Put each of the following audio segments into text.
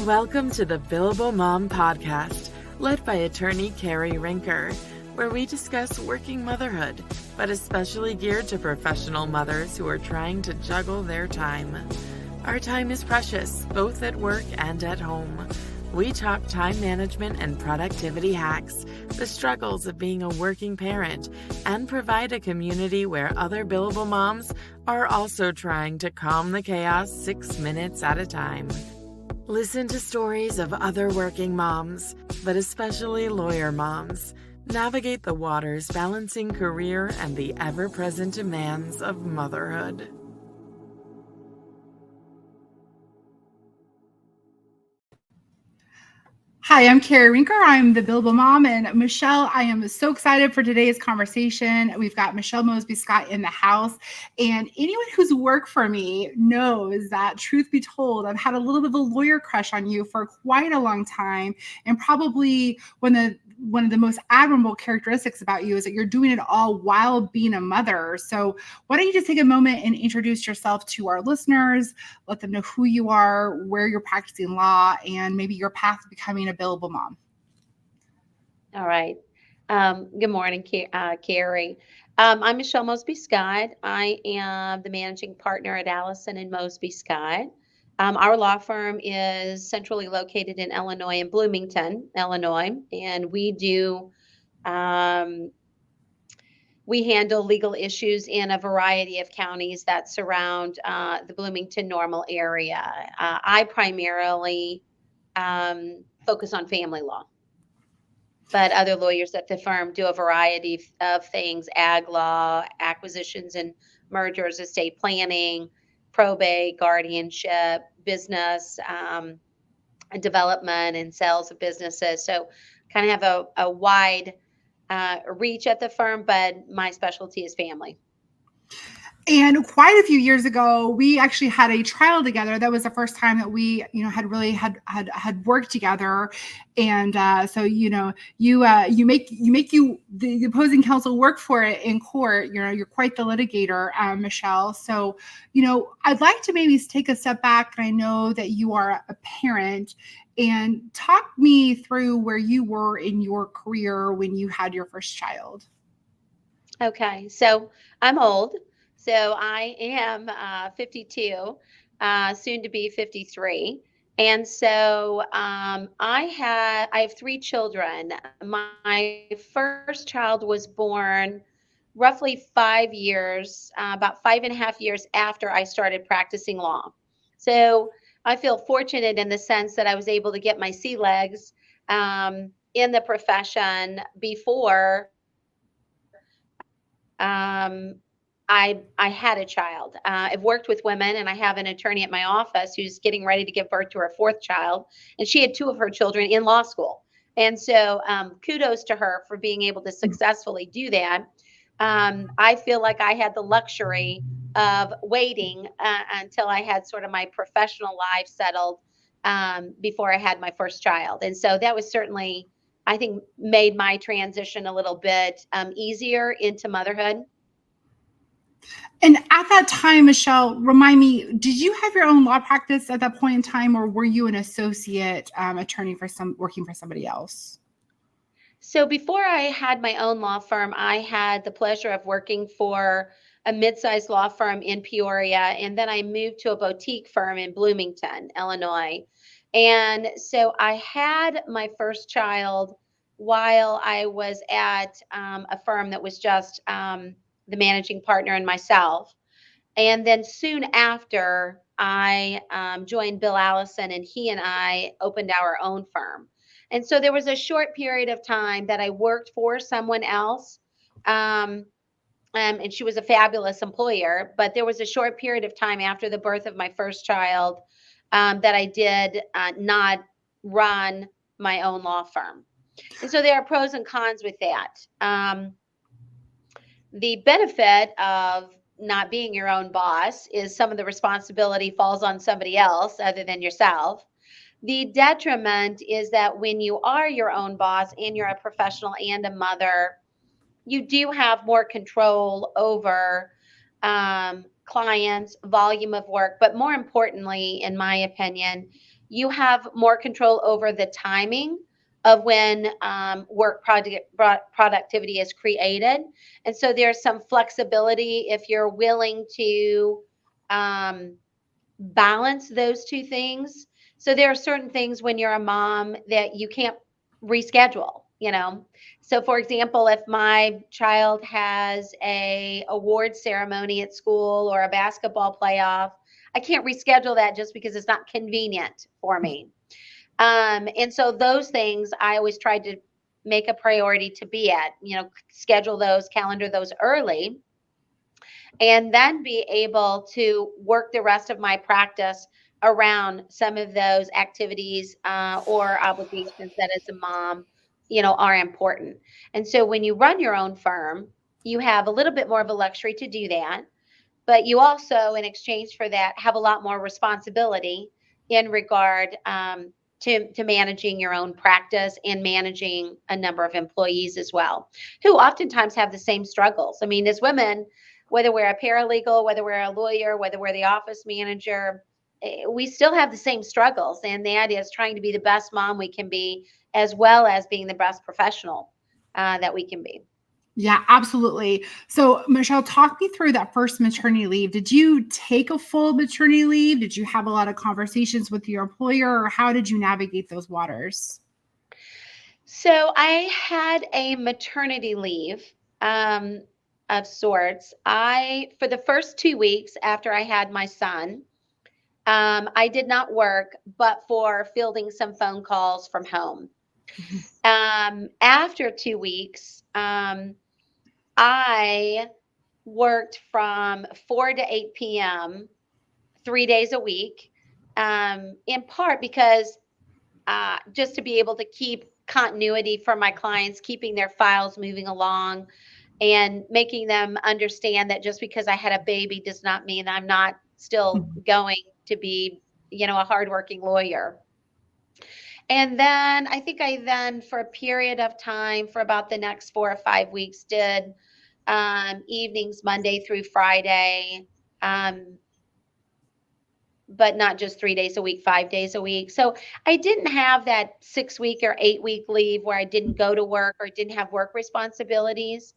Welcome to the Billable Mom Podcast, led by attorney Cari Rincker, where we discuss working motherhood, but especially geared to professional mothers who are trying to juggle their time. Our time is precious, both at work and at home. We talk time management and productivity hacks, the struggles of being a working parent, and provide a community where other Billable Moms are also trying to calm the chaos 6 minutes at a time. Listen to stories of other working moms, but especially lawyer moms. Navigate the waters balancing career and the ever-present demands of motherhood. Hi, I'm Cari Rincker. I'm the Billable Mom, and Michelle, I am so excited for today's conversation. We've got Michelle Mosby-Scott in the house, and anyone who's worked for me knows that, truth be told, I've had a little bit of a lawyer crush on you for quite a long time, and probably one of the most admirable characteristics about you is that you're doing it all while being a mother. So why don't you just take a moment and introduce yourself to our listeners, let them know who you are, where you're practicing law, and maybe your path to becoming a billable mom. All right. Good morning, Cari. I'm Michelle Mosby-Scott. I am the managing partner at Allison and Mosby-Scott. Our law firm is centrally located in Illinois, in Bloomington, Illinois, and we handle legal issues in a variety of counties that surround the Bloomington Normal area. I primarily focus on family law, but other lawyers at the firm do a variety of things: ag law, acquisitions and mergers, estate planning, probate, guardianship, business and development and sales of businesses. So kind of have a wide reach at the firm, but my specialty is family. And quite a few years ago, we actually had a trial together. That was the first time that we, had really had worked together. And so, you make the opposing counsel work for it in court. You're quite the litigator, Michelle. So, I'd like to maybe take a step back. And I know that you are a parent, and talk me through where you were in your career when you had your first child. Okay, so I'm old. So I am 52, soon to be 53. And so I have 3 children. My first child was born roughly 5 years, about 5.5 years after I started practicing law. So I feel fortunate in the sense that I was able to get my sea legs in the profession before I had a child. I've worked with women, and I have an attorney at my office who's getting ready to give birth to her 4th child, and she had 2 of her children in law school. And so kudos to her for being able to successfully do that. I feel like I had the luxury of waiting until I had sort of my professional life settled before I had my first child. And so that was certainly, I think, made my transition a little bit easier into motherhood. And at that time, Michelle, remind me, did you have your own law practice at that point in time, or were you an associate attorney working for somebody else? So before I had my own law firm, I had the pleasure of working for a mid-sized law firm in Peoria, and then I moved to a boutique firm in Bloomington, Illinois. And so I had my first child while I was at a firm that was just the managing partner and myself. And then soon after, I joined Bill Allison, and he and I opened our own firm. And so there was a short period of time that I worked for someone else. And she was a fabulous employer. But there was a short period of time after the birth of my first child that I did not run my own law firm. And so there are pros and cons with that. The benefit of not being your own boss is some of the responsibility falls on somebody else other than yourself. The detriment is that when you are your own boss and you're a professional and a mother, you do have more control over clients, volume of work, but more importantly, in my opinion, you have more control over the timing of when productivity is created. And so there's some flexibility if you're willing to balance those two things. So there are certain things when you're a mom that you can't reschedule, you know. So for example, if my child has a award ceremony at school or a basketball playoff, I can't reschedule that just because it's not convenient for me. And so those things I always tried to make a priority to be at, you know, schedule those, calendar those early, and then be able to work the rest of my practice around some of those activities or obligations that as a mom, you know, are important. And so when you run your own firm, you have a little bit more of a luxury to do that, but you also, in exchange for that, have a lot more responsibility in regard to managing your own practice and managing a number of employees as well, who oftentimes have the same struggles. I mean, as women, whether we're a paralegal, whether we're a lawyer, whether we're the office manager, we still have the same struggles. And that is trying to be the best mom we can be, as well as being the best professional that we can be. Yeah, absolutely. So, Michelle, talk me through that first maternity leave. Did you take a full maternity leave? Did you have a lot of conversations with your employer, or how did you navigate those waters? So I had a maternity leave of sorts. For the first 2 weeks after I had my son, I did not work, but for fielding some phone calls from home. After 2 weeks, I worked from 4 to 8 p.m., 3 days a week, in part because just to be able to keep continuity for my clients, keeping their files moving along and making them understand that just because I had a baby does not mean I'm not still going to be, you know, a hardworking lawyer. And then I think I then, for a period of time, for about the next 4 or 5 weeks, did evenings Monday through Friday, but not just 3 days a week, 5 days a week. So I didn't have that 6 week or 8 week leave where I didn't go to work or didn't have work responsibilities.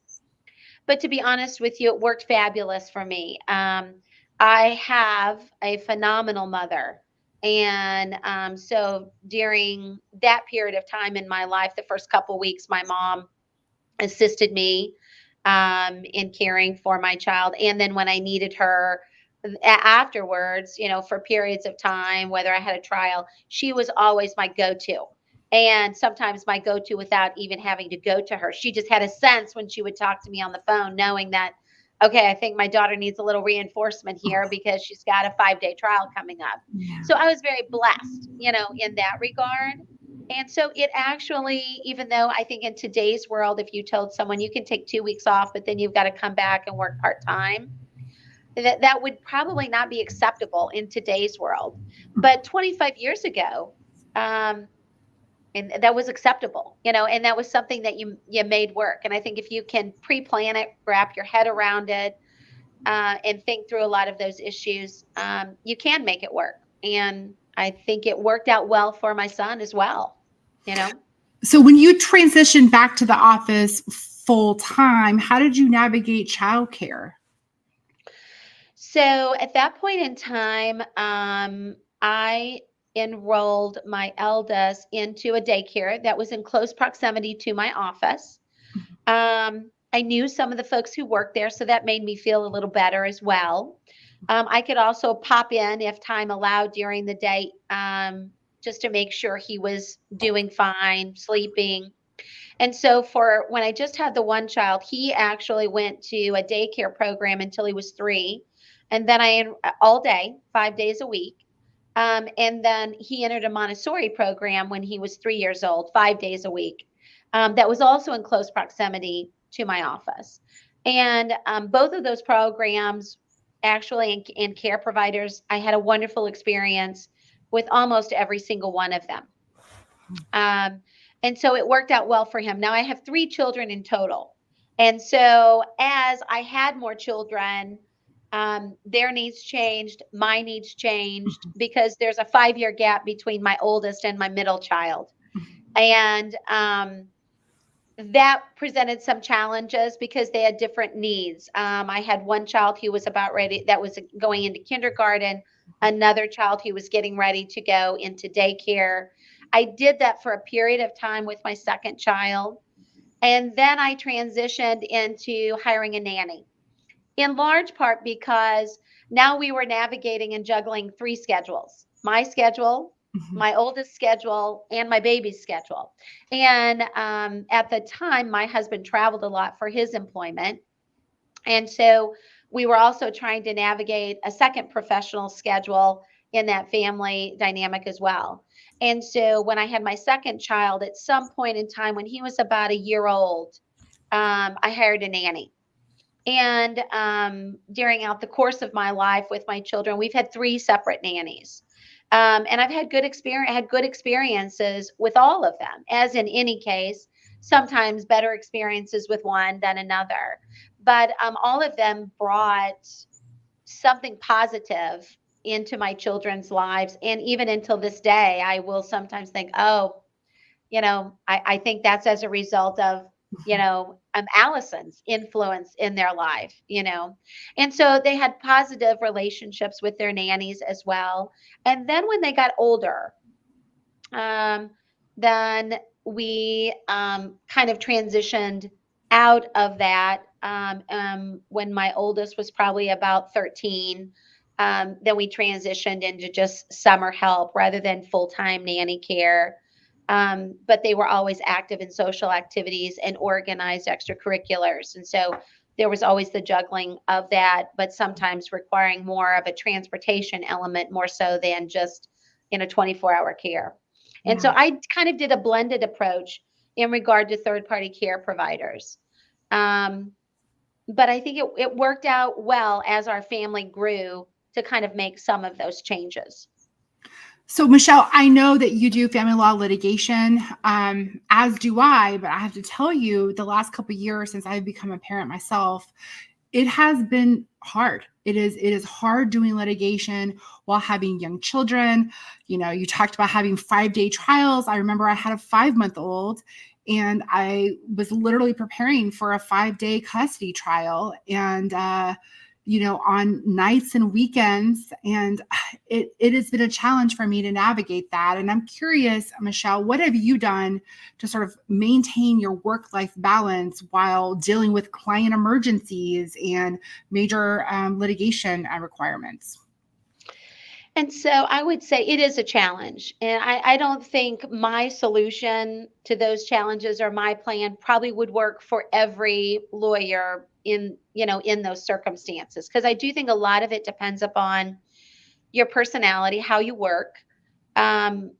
But to be honest with you, it worked fabulous for me. I have a phenomenal mother. And so during that period of time in my life, the first couple weeks, my mom assisted me in caring for my child. And then when I needed her afterwards, you know, for periods of time, whether I had a trial, she was always my go-to. And sometimes my go-to without even having to go to her. She just had a sense when she would talk to me on the phone, knowing that, okay, I think my daughter needs a little reinforcement here because she's got a 5-day trial coming up. Yeah. So I was very blessed, you know, in that regard. And so it actually, even though I think in today's world, if you told someone you can take 2 weeks off, but then you've got to come back and work part-time, that would probably not be acceptable in today's world. But 25 years ago, and that was acceptable, you know, and that was something that you made work. And I think if you can pre-plan it, wrap your head around it, and think through a lot of those issues, you can make it work. And I think it worked out well for my son as well, you know. So when you transitioned back to the office full time, how did you navigate childcare? So at that point in time, I enrolled my eldest into a daycare that was in close proximity to my office. I knew some of the folks who worked there, so that made me feel a little better as well. I could also pop in if time allowed during the day, just to make sure he was doing fine, sleeping. And so for when I just had the one child, he actually went to a daycare program until he was 3. And then all day, 5 days a week. And then he entered a Montessori program when he was 3 years old, 5 days a week. That was also in close proximity to my office. And both of those programs actually and care providers, I had a wonderful experience with almost every single one of them. And so it worked out well for him. Now I have 3 children in total. And so as I had more children, Their needs changed, my needs changed because there's a 5-year gap between my oldest and my middle child. And that presented some challenges because they had different needs. I had one child who was that was going into kindergarten, another child who was getting ready to go into daycare. I did that for a period of time with my second child. And then I transitioned into hiring a nanny, in large part because now we were navigating and juggling 3 schedules: my schedule, my oldest schedule, and my baby's schedule. And at the time, my husband traveled a lot for his employment. And so we were also trying to navigate a second professional schedule in that family dynamic as well. And so when I had my second child, at some point in time when he was about a year old, I hired a nanny. And during out the course of my life with my children, we've had 3 separate nannies. And I've had good experiences with all of them, as in any case, sometimes better experiences with one than another. But all of them brought something positive into my children's lives. And even until this day, I will sometimes think, oh, I think that's as a result of, Allison's influence in their life. And so they had positive relationships with their nannies as well. And then when they got older, then we kind of transitioned out of that. When my oldest was probably about 13, then we transitioned into just summer help rather than full-time nanny care. But they were always active in social activities and organized extracurriculars. And so there was always the juggling of that, but sometimes requiring more of a transportation element more so than just 24-hour care. And so I kind of did a blended approach in regard to third-party care providers. But I think it worked out well as our family grew to kind of make some of those changes. So, Michelle, I know that you do family law litigation, as do I, but I have to tell you, the last couple of years since I've become a parent myself, it has been hard. It is hard doing litigation while having young children. You talked about having 5-day trials. I remember I had a 5-month-old, and I was literally preparing for a 5-day custody trial, and on nights and weekends. And it has been a challenge for me to navigate that. And I'm curious, Michelle, what have you done to sort of maintain your work-life balance while dealing with client emergencies and major litigation requirements? And so I would say it is a challenge. And I don't think my solution to those challenges or my plan probably would work for every lawyer in those circumstances. Because I do think a lot of it depends upon your personality, how you work,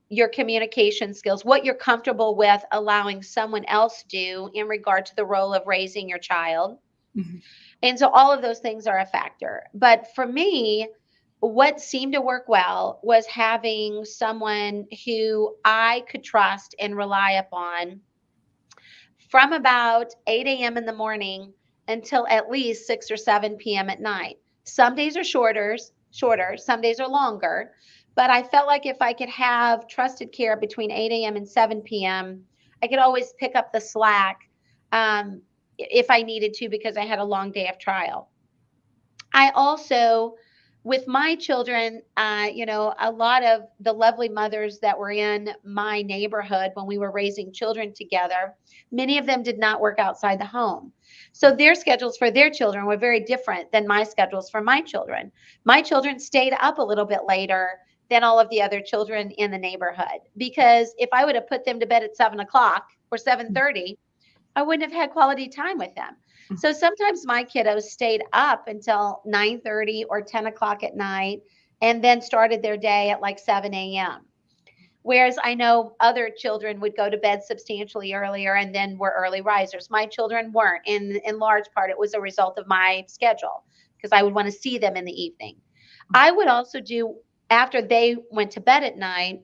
your communication skills, what you're comfortable with allowing someone else do in regard to the role of raising your child. Mm-hmm. And so all of those things are a factor. But for me, what seemed to work well was having someone who I could trust and rely upon from about 8 a.m. in the morning until at least 6 or 7 p.m. at night. Some days are shorter, some days are longer, but I felt like if I could have trusted care between 8 a.m. and 7 p.m., I could always pick up the slack if I needed to because I had a long day of trial. I also, with my children, a lot of the lovely mothers that were in my neighborhood when we were raising children together, many of them did not work outside the home. So their schedules for their children were very different than my schedules for my children. My children stayed up a little bit later than all of the other children in the neighborhood, because if I would have put them to bed at 7 o'clock or 7:30, I wouldn't have had quality time with them. So sometimes my kiddos stayed up until 9:30 or 10 o'clock at night and then started their day at like 7 a.m. Whereas I know other children would go to bed substantially earlier and then were early risers. My children weren't. In large part, it was a result of my schedule because I would want to see them in the evening. I would also do, after they went to bed at night,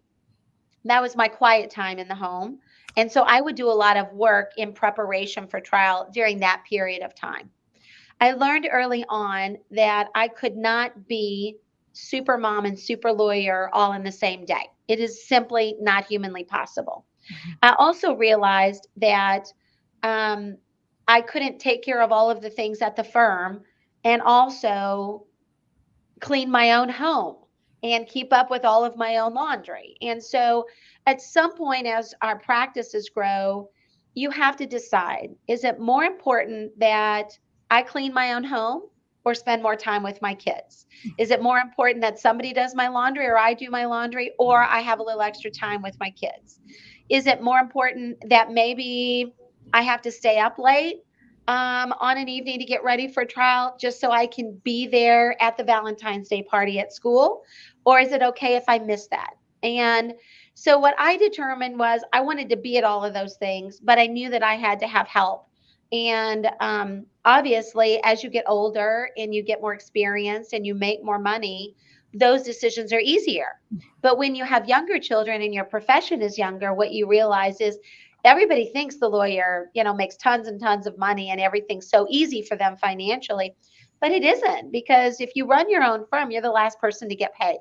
that was my quiet time in the home. And so I would do a lot of work in preparation for trial during that period of time. I learned early on that I could not be super mom and super lawyer all in the same day. It is simply not humanly possible. I also realized that um, I couldn't take care of all of the things at the firm and also clean my own home and keep up with all of my own laundry. And so at some point, as our practices grow, you have to decide, is it more important that I clean my own home or spend more time with my kids? Is it more important that somebody does my laundry or I do my laundry or I have a little extra time with my kids? Is it more important that maybe I have to stay up late on an evening to get ready for trial just so I can be there at the Valentine's Day party at school? Or is it okay if I miss that? And so what I determined was I wanted to be at all of those things, but I knew that I had to have help. And obviously, as you get older and you get more experience and you make more money, those decisions are easier. But when you have younger children and your profession is younger, what you realize is everybody thinks the lawyer, makes tons and tons of money and everything's so easy for them financially, but it isn't, because if you run your own firm, you're the last person to get paid.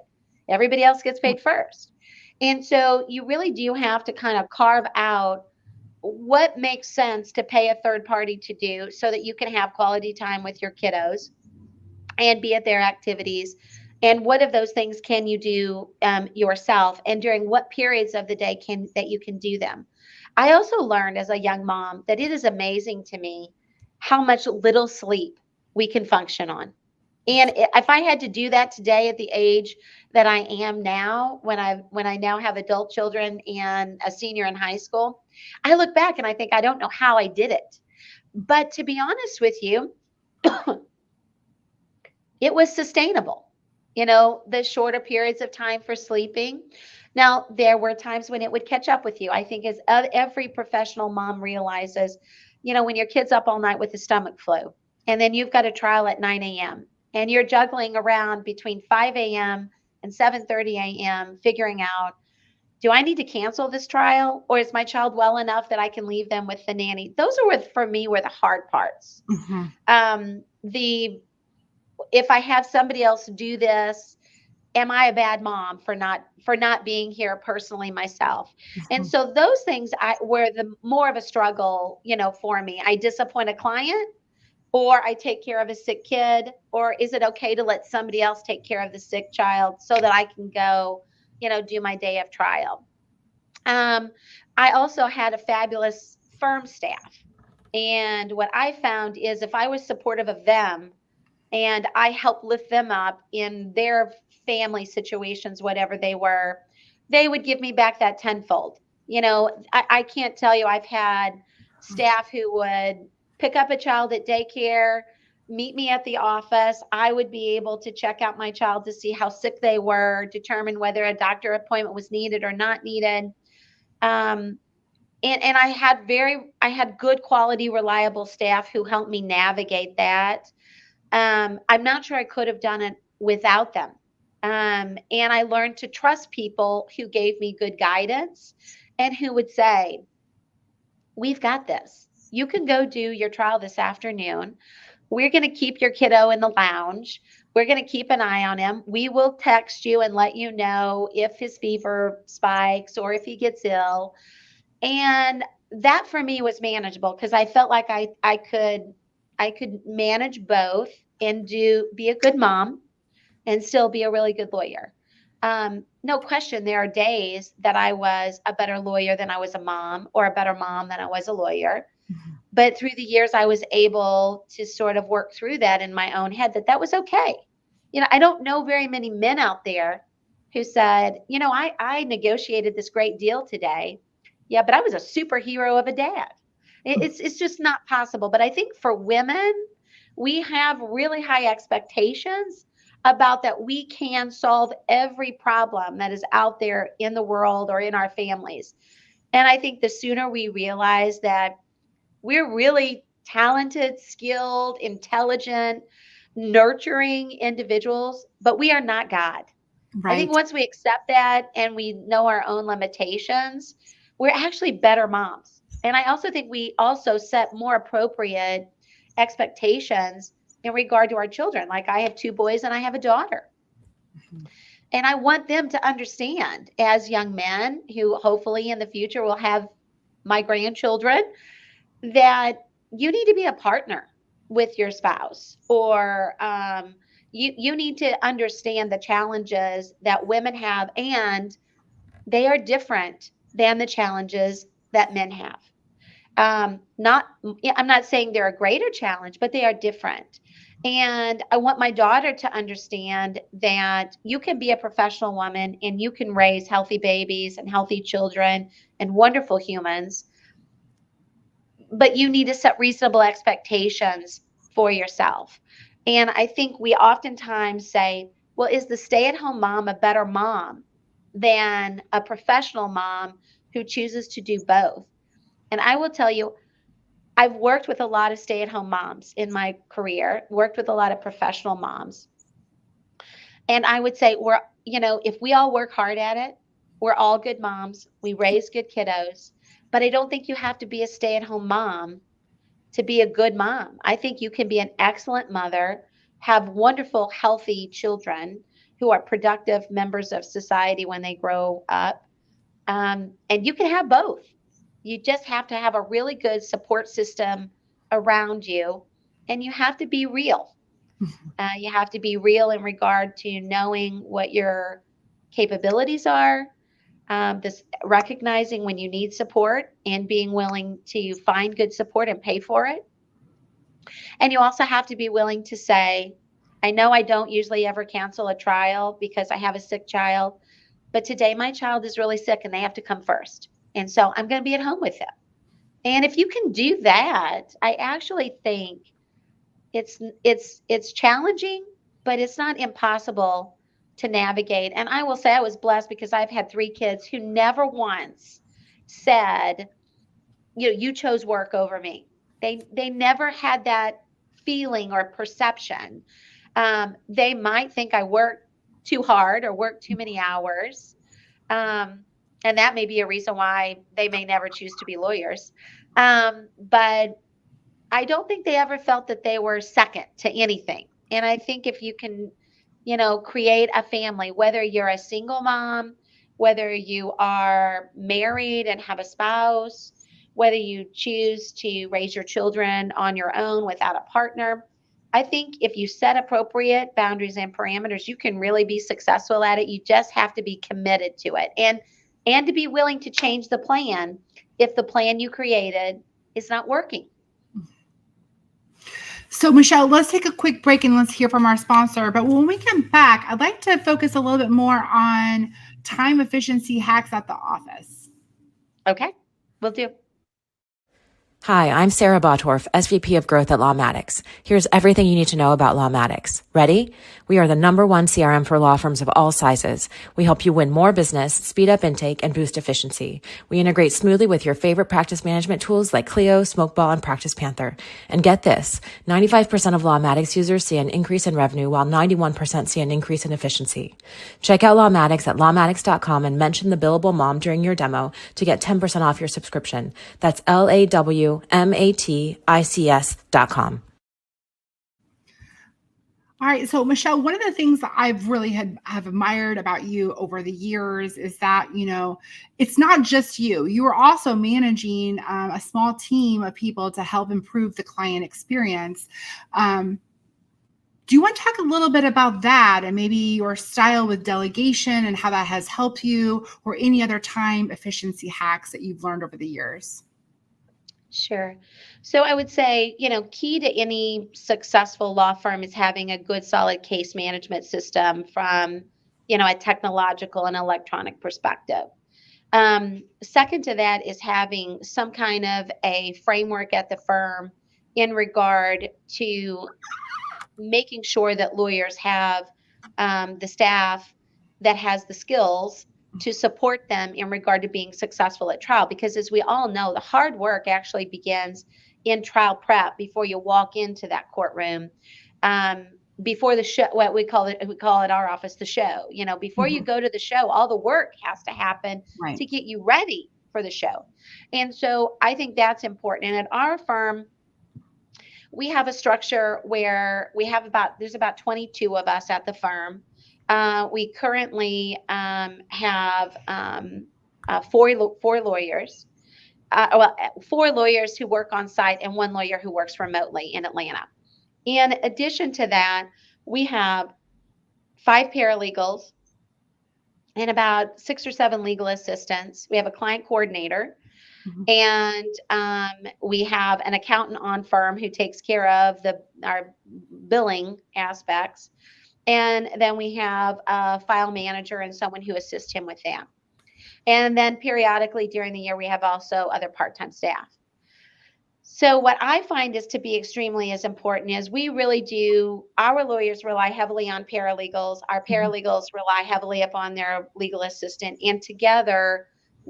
Everybody else gets paid first. And so you really do have to kind of carve out what makes sense to pay a third party to do so that you can have quality time with your kiddos and be at their activities. And what of those things can you do yourself, and during what periods of the day that you can do them? I also learned as a young mom that it is amazing to me how much little sleep we can function on. And if I had to do that today at the age that I am now, when I now have adult children and a senior in high school, I look back and I think I don't know how I did it. But to be honest with you, it was sustainable. The shorter periods of time for sleeping. Now, there were times when it would catch up with you. I think as every professional mom realizes, when your kid's up all night with the stomach flu, and then you've got a trial at 9 a.m., and you're juggling around between 5 a.m. and 7:30 a.m., figuring out, do I need to cancel this trial, or is my child well enough that I can leave them with the nanny? Those are for me were the hard parts. If I have somebody else do this, am I a bad mom for not being here personally myself? And so those things were the more of a struggle, for me. I disappoint a client, or I take care of a sick kid, or is it okay to let somebody else take care of the sick child so that I can go, do my day of trial? I also had a fabulous firm staff. And what I found is if I was supportive of them and I helped lift them up in their family situations, whatever they were, they would give me back that tenfold. I can't tell you, I've had staff who would pick up a child at daycare, meet me at the office. I would be able to check out my child to see how sick they were, determine whether a doctor appointment was needed or not needed. And I had good quality, reliable staff who helped me navigate that. I'm not sure I could have done it without them. And I learned to trust people who gave me good guidance and who would say, we've got this. You can go do your trial this afternoon. We're going to keep your kiddo in the lounge. We're going to keep an eye on him. We will text you and let you know if his fever spikes or if he gets ill. And that for me was manageable because I felt like I could manage both and be a good mom and still be a really good lawyer. No question, there are days that I was a better lawyer than I was a mom, or a better mom than I was a lawyer. But through the years, I was able to sort of work through that in my own head, that was okay. I don't know very many men out there who said, I negotiated this great deal today. Yeah, but I was a superhero of a dad. It's just not possible. But I think for women, we have really high expectations about that we can solve every problem that is out there in the world or in our families. And I think the sooner we realize that we're really talented, skilled, intelligent, nurturing individuals, but we are not God. Right. I think once we accept that and we know our own limitations, we're actually better moms. And I also think we also set more appropriate expectations in regard to our children. Like I have 2 boys and I have a daughter. And I want them to understand as young men who hopefully in the future will have my grandchildren, that you need to be a partner with your spouse, or you need to understand the challenges that women have, and they are different than the challenges that men have. I'm not saying they're a greater challenge, but they are different. And I want my daughter to understand that you can be a professional woman and you can raise healthy babies and healthy children and wonderful humans, but you need to set reasonable expectations for yourself. And I think we oftentimes say, well, is the stay-at-home mom a better mom than a professional mom who chooses to do both? And I will tell you, I've worked with a lot of stay-at-home moms in my career, worked with a lot of professional moms. And I would say if we all work hard at it, we're all good moms. We raise good kiddos. But I don't think you have to be a stay-at-home mom to be a good mom. I think you can be an excellent mother, have wonderful, healthy children who are productive members of society when they grow up. And you can have both. You just have to have a really good support system around you, and you have to be real. You have to be real in regard to knowing what your capabilities are, this recognizing when you need support and being willing to find good support and pay for it. And you also have to be willing to say, I know I don't usually ever cancel a trial because I have a sick child, but today my child is really sick and they have to come first. And so I'm going to be at home with them. And if you can do that, I actually think it's challenging, but it's not impossible to navigate. And I will say I was blessed because I've had 3 kids who never once said, you chose work over me. They never had that feeling or perception. They might think I work too hard or work too many hours. And that may be a reason why they may never choose to be lawyers. But I don't think they ever felt that they were second to anything. And I think if you can, create a family, whether you're a single mom, whether you are married and have a spouse, whether you choose to raise your children on your own without a partner, I think if you set appropriate boundaries and parameters, you can really be successful at it. You just have to be committed to it and to be willing to change the plan if the plan you created is not working. So Michelle, let's take a quick break and let's hear from our sponsor. But when we come back, I'd like to focus a little bit more on time efficiency hacks at the office. Okay, will do. Hi, I'm Sarah Bottorff, SVP of Growth at Lawmatics. Here's everything you need to know about Lawmatics. Ready? We are the #1 CRM for law firms of all sizes. We help you win more business, speed up intake, and boost efficiency. We integrate smoothly with your favorite practice management tools like Clio, Smokeball, and Practice Panther. And get this, 95% of Lawmatics users see an increase in revenue while 91% see an increase in efficiency. Check out Lawmatics at lawmatics.com and mention the Billable Mom during your demo to get 10% off your subscription. That's LAWMATICS.com. All right. So Michelle, one of the things that I've really have admired about you over the years is that, it's not just you. You are also managing a small team of people to help improve the client experience. Do you want to talk a little bit about that and maybe your style with delegation and how that has helped you, or any other time efficiency hacks that you've learned over the years? Sure. So I would say, key to any successful law firm is having a good, solid case management system from, a technological and electronic perspective. Second to that is having some kind of a framework at the firm in regard to making sure that lawyers have the staff that has the skills to support them in regard to being successful at trial. Because as we all know, the hard work actually begins in trial prep before you walk into that courtroom. Before the show, what we call it our office, the show, before you go to the show, all the work has to happen to get you ready for the show. And so I think that's important. And at our firm, we have a structure where there's about 22 of us at the firm. We currently have four lawyers. Four lawyers who work on site and one lawyer who works remotely in Atlanta. In addition to that, we have 5 paralegals and about 6 or 7 legal assistants. We have a client coordinator, and we have an accountant on firm who takes care of our billing aspects. And then we have a file manager and someone who assists him with that. And then periodically during the year, we have also other part-time staff. So what I find is to be extremely as important is we really do, our lawyers rely heavily on paralegals. Our paralegals rely heavily upon their legal assistant. And together,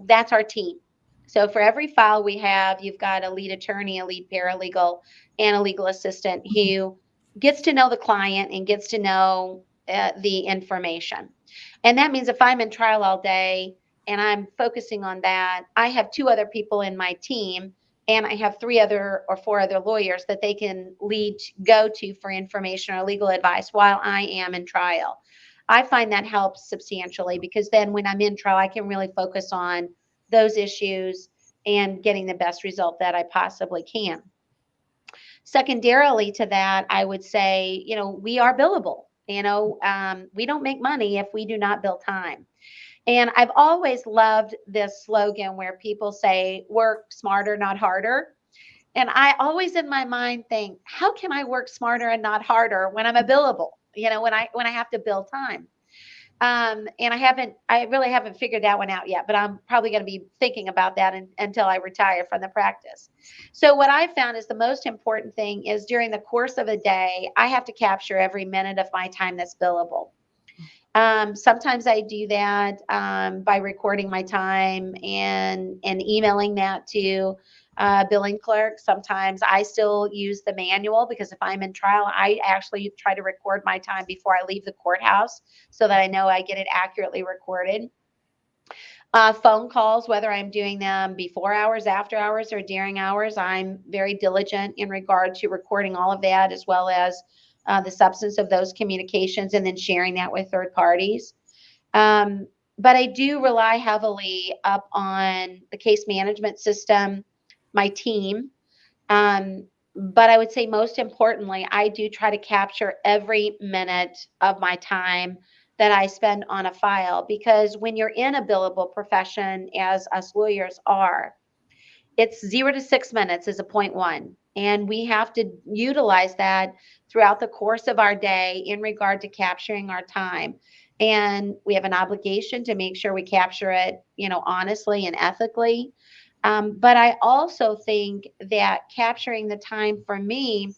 that's our team. So for every file we have, you've got a lead attorney, a lead paralegal, and a legal assistant who gets to know the client and gets to know the information. And that means if I'm in trial all day and I'm focusing on that, I have 2 other people in my team, and I have 3 or 4 other lawyers that they can go to for information or legal advice while I am in trial. I find that helps substantially because then when I'm in trial, I can really focus on those issues and getting the best result that I possibly can. Secondarily to that, I would say, we are billable. We don't make money if we do not bill time. And I've always loved this slogan where people say, work smarter, not harder. And I always in my mind think, how can I work smarter and not harder when I'm a billable, when I have to bill time? And I really haven't figured that one out yet, but I'm probably going to be thinking about that until I retire from the practice. So what I found is the most important thing is during the course of a day, I have to capture every minute of my time that's billable. Sometimes I do that by recording my time and emailing that to billing clerk. Sometimes I still use the manual because if I'm in trial, I actually try to record my time before I leave the courthouse so that I know I get it accurately recorded. Phone calls, whether I'm doing them before hours, after hours, or during hours, I'm very diligent in regard to recording all of that as well as the substance of those communications and then sharing that with third parties. But I do rely heavily up on the case management system, my team. But I would say most importantly, I do try to capture every minute of my time that I spend on a file, because when you're in a billable profession, as us lawyers are, it's 0 to 6 minutes is a 0.1. And we have to utilize that throughout the course of our day in regard to capturing our time. And we have an obligation to make sure we capture it, honestly and ethically. But I also think that capturing the time for me,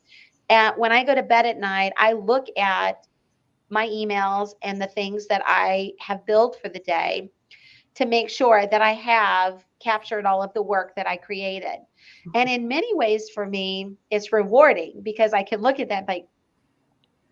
when I go to bed at night, I look at my emails and the things that I have billed for the day to make sure that I have captured all of the work that I created. And in many ways for me, it's rewarding because I can look at that like,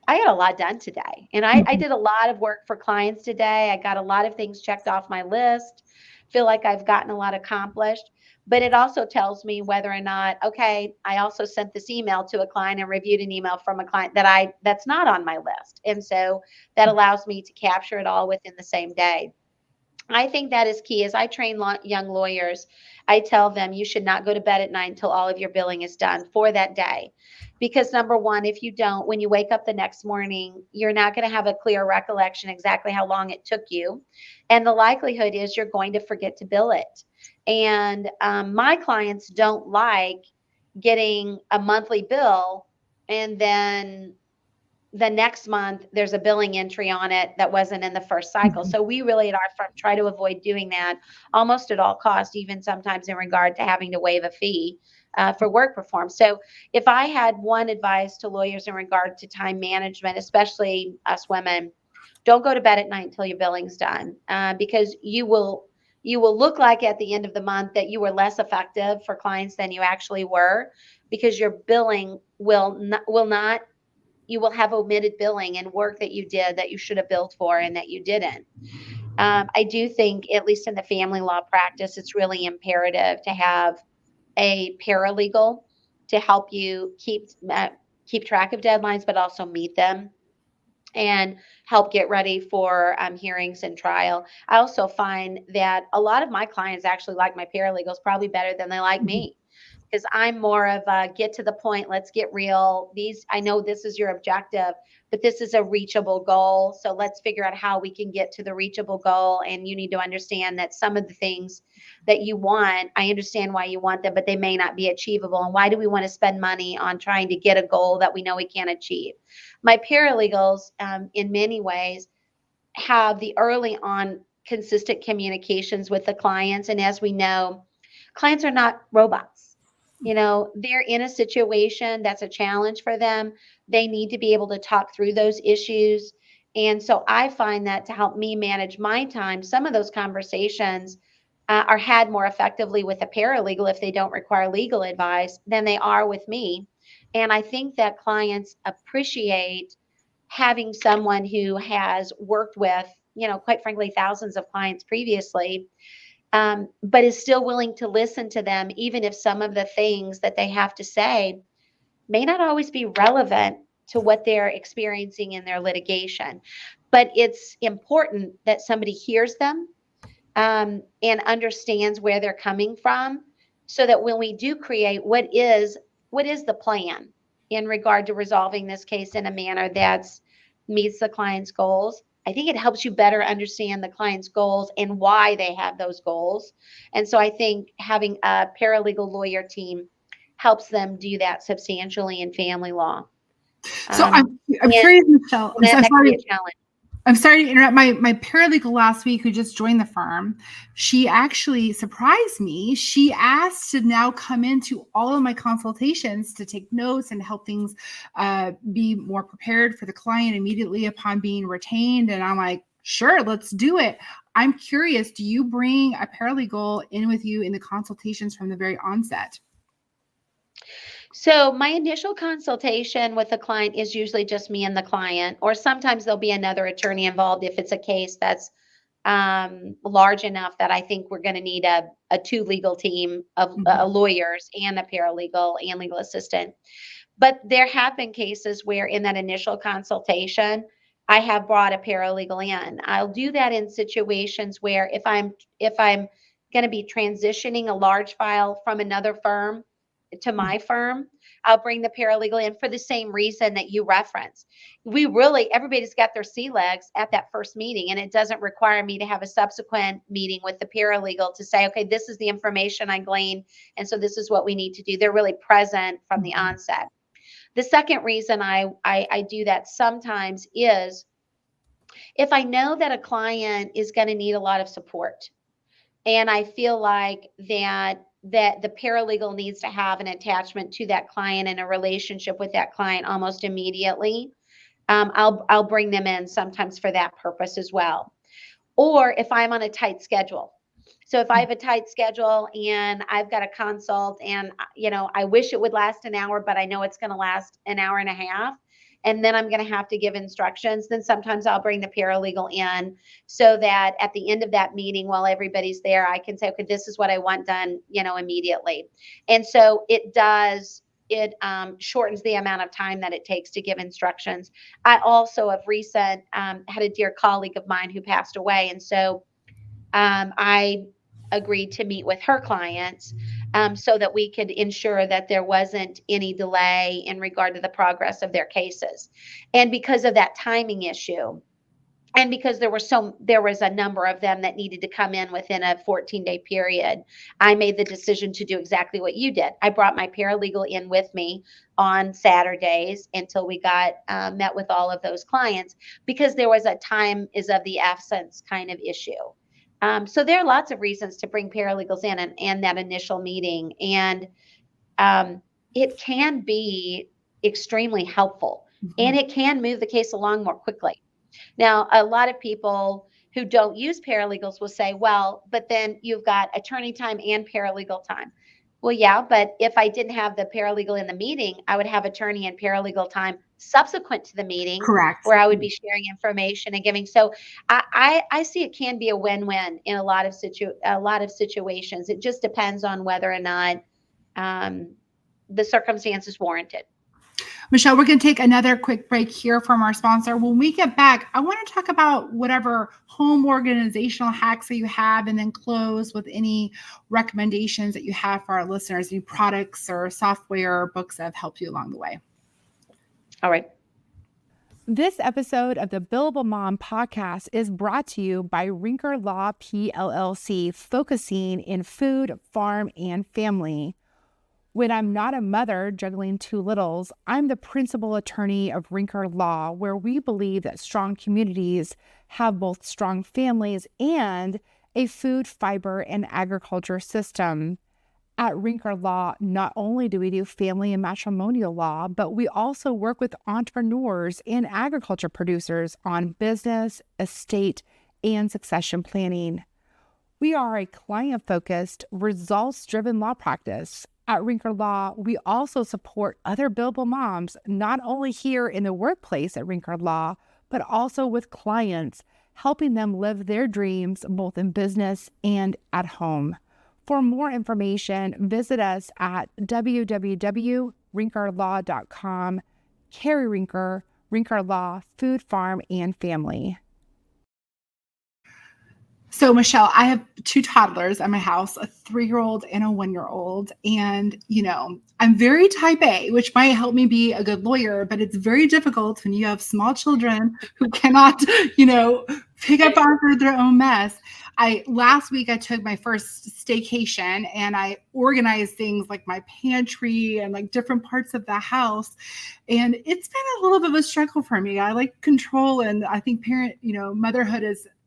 I got a lot done today. And I did a lot of work for clients today. I got a lot of things checked off my list. Feel like I've gotten a lot accomplished. But it also tells me whether or not, okay, I also sent this email to a client and reviewed an email from a client that's not on my list. And so that allows me to capture it all within the same day. I think that is key. As I train young lawyers, I tell them you should not go to bed at night until all of your billing is done for that day. Because number one, if you don't, when you wake up the next morning, you're not going to have a clear recollection exactly how long it took you. And the likelihood is you're going to forget to bill it. And my clients don't like getting a monthly bill and then the next month there's a billing entry on it that wasn't in the first cycle. So we really at our firm try to avoid doing that almost at all costs, even sometimes in regard to having to waive a fee for work performed. So if I had one advice to lawyers in regard to time management, especially us women, don't go to bed at night until your billing's done, because you will look like at the end of the month that you were less effective for clients than you actually were, because your billing will not you will have omitted billing and work that you did that you should have billed for and that you didn't. I do think, at least in the family law practice, it's really imperative to have a paralegal to help you keep track of deadlines, but also meet them and help get ready for hearings and trial. I also find that a lot of my clients actually like my paralegals probably better than they like me, because I'm more of a get to the point, let's get real. I know this is your objective, but this is a reachable goal. So let's figure out how we can get to the reachable goal. And you need to understand that some of the things that you want, I understand why you want them, but they may not be achievable. And why do we want to spend money on trying to get a goal that we know we can't achieve? My paralegals, in many ways, have the early on consistent communications with the clients. And as we know, clients are not robots. They're in a situation that's a challenge for them. They need to be able to talk through those issues. And so I find that to help me manage my time, some of those conversations are had more effectively with a paralegal if they don't require legal advice than they are with me. And I think that clients appreciate having someone who has worked with, quite frankly, thousands of clients previously, but is still willing to listen to them, even if some of the things that they have to say may not always be relevant to what they're experiencing in their litigation. But it's important that somebody hears them and understands where they're coming from, so that when we do create what is the plan in regard to resolving this case in a manner that meets the client's goals, I think it helps you better understand the client's goals and why they have those goals. And so I think having a paralegal lawyer team helps them do that substantially in family law. So I'm curious, Michelle. I'm sorry to interrupt. My paralegal last week, who just joined the firm, she actually surprised me. She asked to now come into all of my consultations to take notes and help things be more prepared for the client immediately upon being retained. And I'm like, sure, let's do it. I'm curious, do you bring a paralegal in with you in the consultations from the very onset? So my initial consultation with the client is usually just me and the client, or sometimes there'll be another attorney involved if it's a case that's large enough that I think we're going to need a two legal team of lawyers and a paralegal and legal assistant. But there have been cases where in that initial consultation, I have brought a paralegal in. I'll do that in situations where if I'm going to be transitioning a large file from another firm to my firm, I'll bring the paralegal in for the same reason that you referenced. Everybody's got their sea legs at that first meeting, and it doesn't require me to have a subsequent meeting with the paralegal to say, okay, this is the information I gleaned, and so this is what we need to do. They're really present from the onset. The second reason I do that sometimes is if I know that a client is going to need a lot of support, and I feel like that the paralegal needs to have an attachment to that client and a relationship with that client almost immediately, I'll bring them in sometimes for that purpose as well. Or if I'm on a tight schedule. So if I have a tight schedule and I've got a consult and, I wish it would last an hour, but I know it's going to last an hour and a half, and then I'm going to have to give instructions, then sometimes I'll bring the paralegal in so that at the end of that meeting, while everybody's there, I can say, okay, this is what I want done, immediately. And so it shortens the amount of time that it takes to give instructions. I also of recent had a dear colleague of mine who passed away. And so I agreed to meet with her clients so that we could ensure that there wasn't any delay in regard to the progress of their cases. And because of that timing issue, and because there was a number of them that needed to come in within a 14-day period, I made the decision to do exactly what you did. I brought my paralegal in with me on Saturdays until we got met with all of those clients, because there was a time is of the essence kind of issue. So there are lots of reasons to bring paralegals in and that initial meeting. And it can be extremely helpful, and it can move the case along more quickly. Now, a lot of people who don't use paralegals will say, well, but then you've got attorney time and paralegal time. Well, yeah, but if I didn't have the paralegal in the meeting, I would have attorney and paralegal time subsequent to the meeting. Correct. Where I would be sharing information and giving. So I see it can be a win-win in a lot of situations. It just depends on whether or not the circumstances warranted. Michelle, we're going to take another quick break here from our sponsor. When we get back, I want to talk about whatever home organizational hacks that you have, and then close with any recommendations that you have for our listeners, any products or software or books that have helped you along the way. All right. This episode of the Billable Mom Podcast is brought to you by Rincker Law PLLC, focusing in food, farm, and family. When I'm not a mother juggling two littles, I'm the principal attorney of Rincker Law, where we believe that strong communities have both strong families and a food, fiber, and agriculture system. At Rincker Law, not only do we do family and matrimonial law, but we also work with entrepreneurs and agriculture producers on business, estate, and succession planning. We are a client-focused, results-driven law practice. At Rincker Law, we also support other billable moms, not only here in the workplace at Rincker Law, but also with clients, helping them live their dreams both in business and at home. For more information, visit us at www.rinkerlaw.com. Cari Rincker, Rincker Law, Food, Farm, and Family. So, Michelle, I have two toddlers at my house, a 3-year-old and a 1-year-old. And, I'm very type A, which might help me be a good lawyer, but it's very difficult when you have small children who cannot, pick up after their own mess. Last week I took my first staycation, and I organized things like my pantry and like different parts of the house. And it's been a little bit of a struggle for me. I like control, and I think motherhood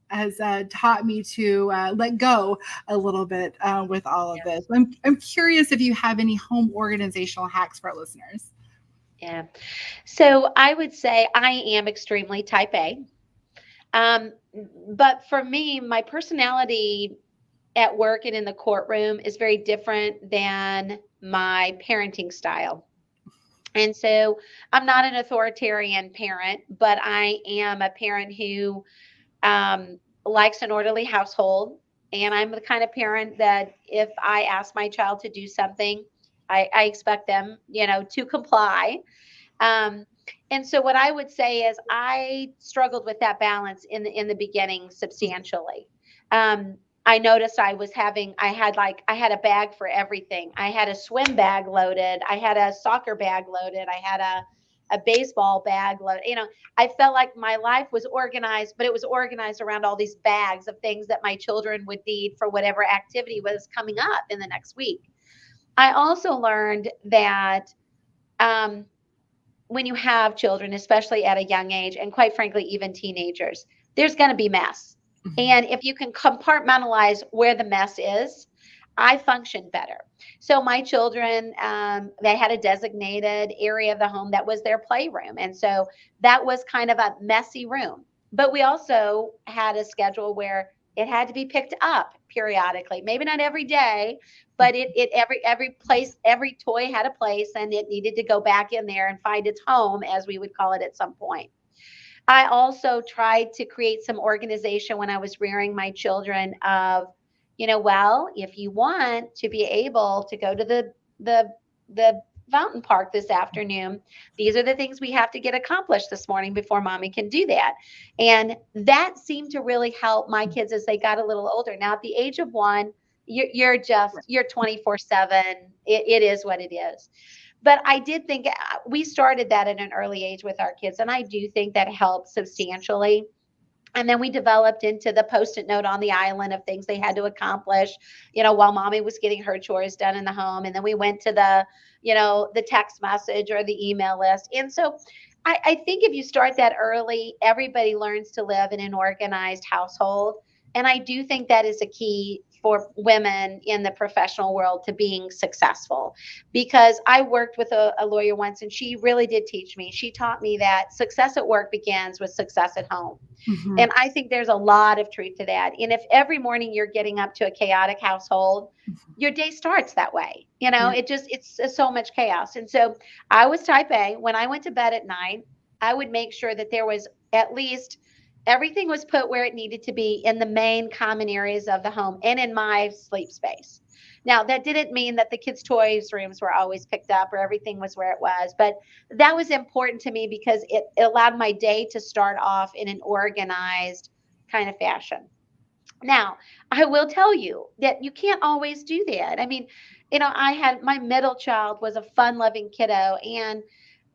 has taught me to let go a little bit with all of this. I'm curious if you have any home organizational hacks for our listeners. Yeah. So I would say I am extremely type A. But for me, my personality at work and in the courtroom is very different than my parenting style. And so I'm not an authoritarian parent, but I am a parent who likes an orderly household. And I'm the kind of parent that if I ask my child to do something, I expect them, to comply. And so what I would say is I struggled with that balance in the beginning substantially. I noticed I had a bag for everything. I had a swim bag loaded. I had a soccer bag loaded. I had a baseball bag loaded. I felt like my life was organized, but it was organized around all these bags of things that my children would need for whatever activity was coming up in the next week. I also learned that when you have children, especially at a young age, and quite frankly, even teenagers, there's going to be mess. Mm-hmm. And if you can compartmentalize where the mess is, I function better. So my children, they had a designated area of the home that was their playroom. And so that was kind of a messy room. But we also had a schedule where it had to be picked up periodically, maybe not every day, but every toy had a place, and it needed to go back in there and find its home, as we would call it at some point. I also tried to create some organization when I was rearing my children of, if you want to be able to go to the fountain park this afternoon, these are the things we have to get accomplished this morning before mommy can do that. And that seemed to really help my kids as they got a little older. Now at the age of 1, you're 24/7. It is what it is. But I did think we started that at an early age with our kids. And I do think that helped substantially. And then we developed into the Post-it note on the island of things they had to accomplish, while mommy was getting her chores done in the home. And then we went to the text message or the email list. And so I think if you start that early, everybody learns to live in an organized household. And I do think that is a key for women in the professional world to being successful, because I worked with a lawyer once, and she really did teach me. She taught me that success at work begins with success at home. Mm-hmm. And I think there's a lot of truth to that. And if every morning you're getting up to a chaotic household, your day starts that way. It's so much chaos. And so I was type A. When I went to bed at night, I would make sure that there was at least everything was put where it needed to be in the main common areas of the home and in my sleep space. Now, that didn't mean that the kids' toys rooms were always picked up or everything was where it was, but that was important to me because it allowed my day to start off in an organized kind of fashion. Now, I will tell you that you can't always do that. I mean, I had my middle child was a fun-loving kiddo, and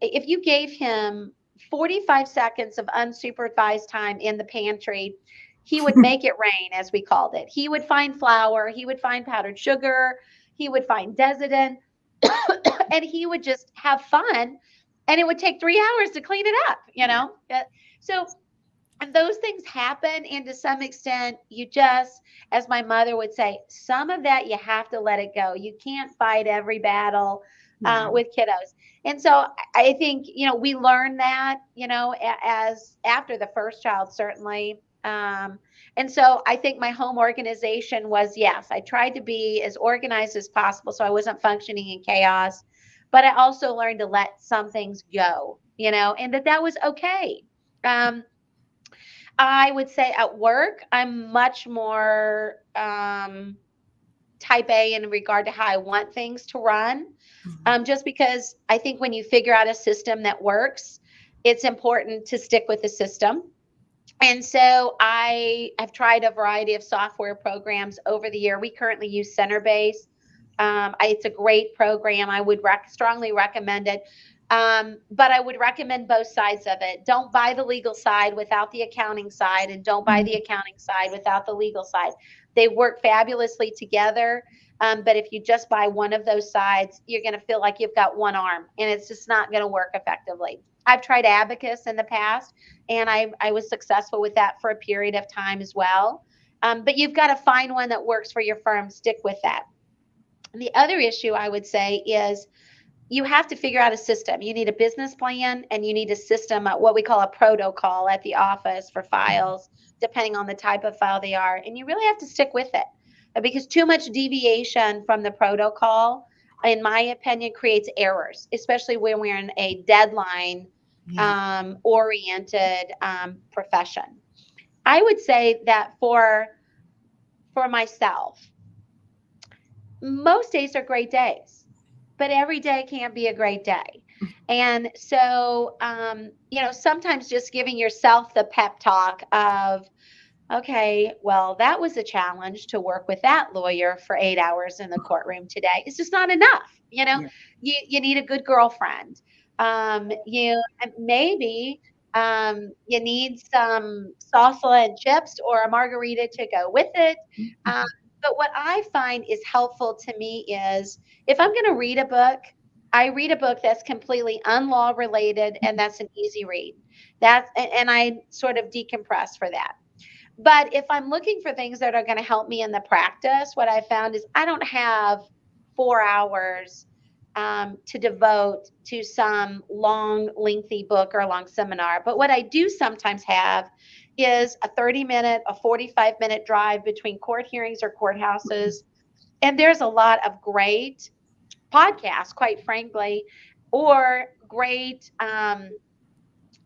if you gave him 45 seconds of unsupervised time in the pantry, he would make it rain, as we called it. He would find flour, he would find powdered sugar, he would find Desitin, and he would just have fun. And it would take 3 hours to clean it up. So and those things happen. And to some extent, you just, as my mother would say, some of that you have to let it go. You can't fight every battle with kiddos. And so I think, we learned that, as after the first child, certainly. And so I think my home organization was, yes, I tried to be as organized as possible so I wasn't functioning in chaos. But I also learned to let some things go, and that was okay. I would say at work, I'm much more type A in regard to how I want things to run. Just because I think when you figure out a system that works, it's important to stick with the system. And so I have tried a variety of software programs over the year. We currently use Centerbase. It's a great program. I would strongly recommend it. But I would recommend both sides of it. Don't buy the legal side without the accounting side, and don't buy the accounting side without the legal side. They work fabulously together. But if you just buy one of those sides, you're going to feel like you've got one arm, and it's just not going to work effectively. I've tried Abacus in the past, and I was successful with that for a period of time as well. But you've got to find one that works for your firm. Stick with that. And the other issue I would say is you have to figure out a system. You need a business plan, and you need a system, what we call a protocol at the office for files, depending on the type of file they are. And you really have to stick with it, because too much deviation from the protocol, in my opinion, creates errors, especially when we're in a deadline oriented profession. I would say that for myself, most days are great days, but every day can't be a great day. And so, sometimes just giving yourself the pep talk of, okay, well, that was a challenge to work with that lawyer for 8 hours in the courtroom today. It's just not enough. You need a good girlfriend. Maybe you need some salsa and chips or a margarita to go with it. But what I find is helpful to me is if I'm going to read a book, I read a book that's completely unlaw related, and that's an easy read. And I sort of decompress for that. But if I'm looking for things that are going to help me in the practice, what I found is I don't have 4 hours to devote to some long, lengthy book or a long seminar. But what I do sometimes have is a 30-minute, a 45-minute drive between court hearings or courthouses. And there's a lot of great podcasts, quite frankly, or great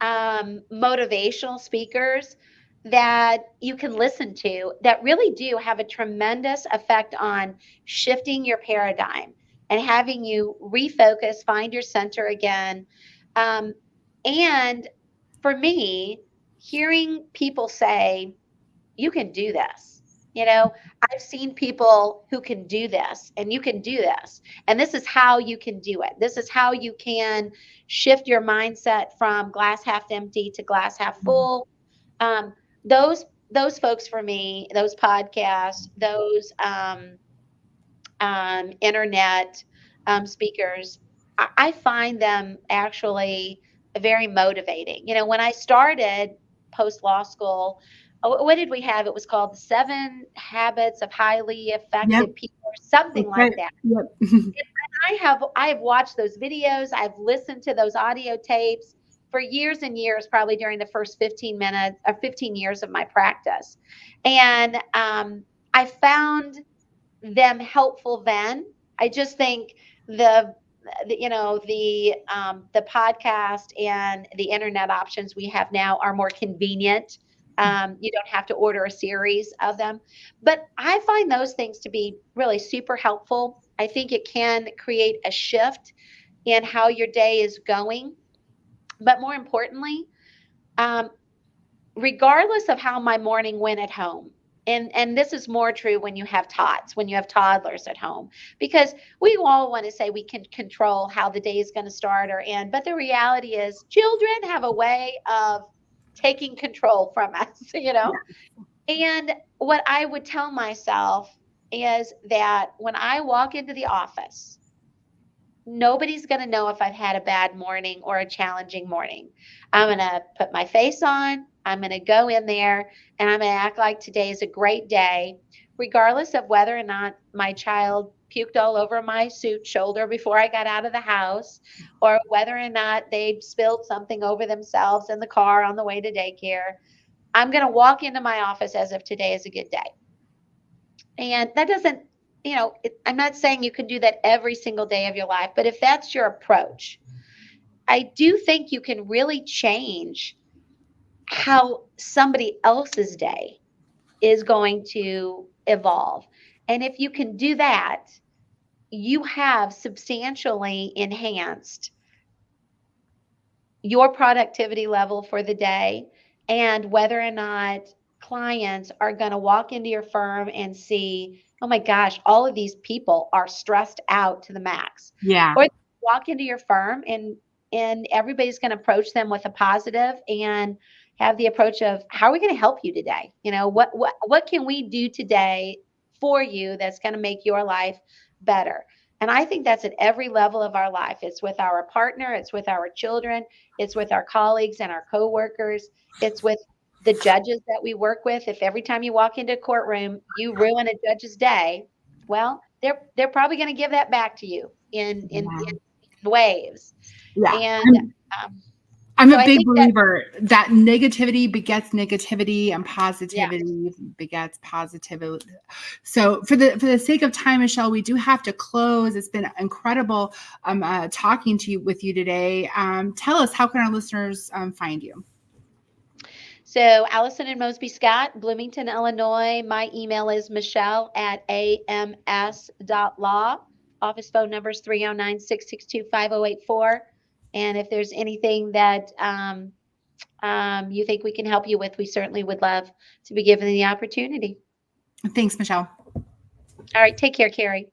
motivational speakers that you can listen to that really do have a tremendous effect on shifting your paradigm and having you refocus, find your center again. And for me, hearing people say, you can do this. I've seen people who can do this, and you can do this. And this is how you can do it. This is how you can shift your mindset from glass half empty to glass half full. Those folks for me, those podcasts, those internet speakers, I find them actually very motivating. When I started post law school, what did we have? It was called The 7 Habits of Highly Effective People, or something like that. Yep. And I have watched those videos. I've listened to those audio tapes for years and years, probably during the first 15 years of my practice. And I found them helpful then. I just think the podcast and the internet options we have now are more convenient You don't have to order a series of them. But I find those things to be really super helpful. I think it can create a shift in how your day is going. But more importantly, regardless of how my morning went at home, and this is more true when you have when you have toddlers at home, because we all want to say we can control how the day is going to start or end. But the reality is children have a way of taking control from us, And what I would tell myself is that when I walk into the office, nobody's going to know if I've had a bad morning or a challenging morning. I'm going to put my face on. I'm going to go in there and I'm going to act like today is a great day, regardless of whether or not my child puked all over my suit shoulder before I got out of the house, or whether or not they spilled something over themselves in the car on the way to daycare. I'm going to walk into my office as if today is a good day. And that doesn't, I'm not saying you can do that every single day of your life, but if that's your approach, I do think you can really change how somebody else's day is going to evolve. And if you can do that, you have substantially enhanced your productivity level for the day, and whether or not clients are going to walk into your firm and see, oh my gosh, all of these people are stressed out to the max. Yeah. Or walk into your firm and everybody's going to approach them with a positive and have the approach of, how are we going to help you today? What can we do today for you that's going to make your life better? And I think that's at every level of our life. It's with our partner, it's with our children, it's with our colleagues and our coworkers, it's with the judges that we work with. If every time you walk into a courtroom, you ruin a judge's day, well, they're probably going to give that back to you in waves. Yeah. And I'm a big believer that negativity begets negativity and positivity begets positivity. So for the sake of time, Michelle, we do have to close. It's been incredible talking with you today. Tell us, how can our listeners find you? So Allison and Mosby-Scott, Bloomington, Illinois. My email is michelle@ams.law. Office phone number is 309-662-5084. And if there's anything that you think we can help you with, we certainly would love to be given the opportunity. Thanks, Michelle. All right. Take care, Cari.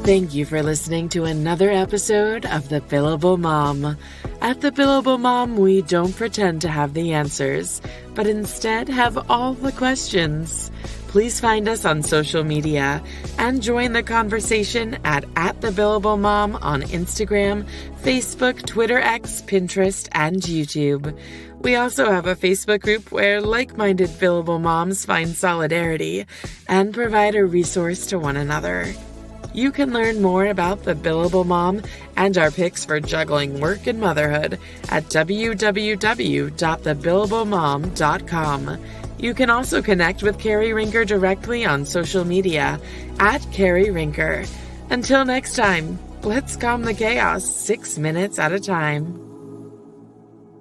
Thank you for listening to another episode of The Billable Mom. At The Billable Mom, we don't pretend to have the answers, but instead have all the questions. Please find us on social media and join the conversation at The Billable Mom on Instagram, Facebook, Twitter, X, Pinterest, and YouTube. We also have a Facebook group where like-minded Billable Moms find solidarity and provide a resource to one another. You can learn more about The Billable Mom and our picks for juggling work and motherhood at www.thebillablemom.com. You can also connect with Cari Rincker directly on social media at Cari Rincker. Until next time, let's calm the chaos 6 minutes at a time.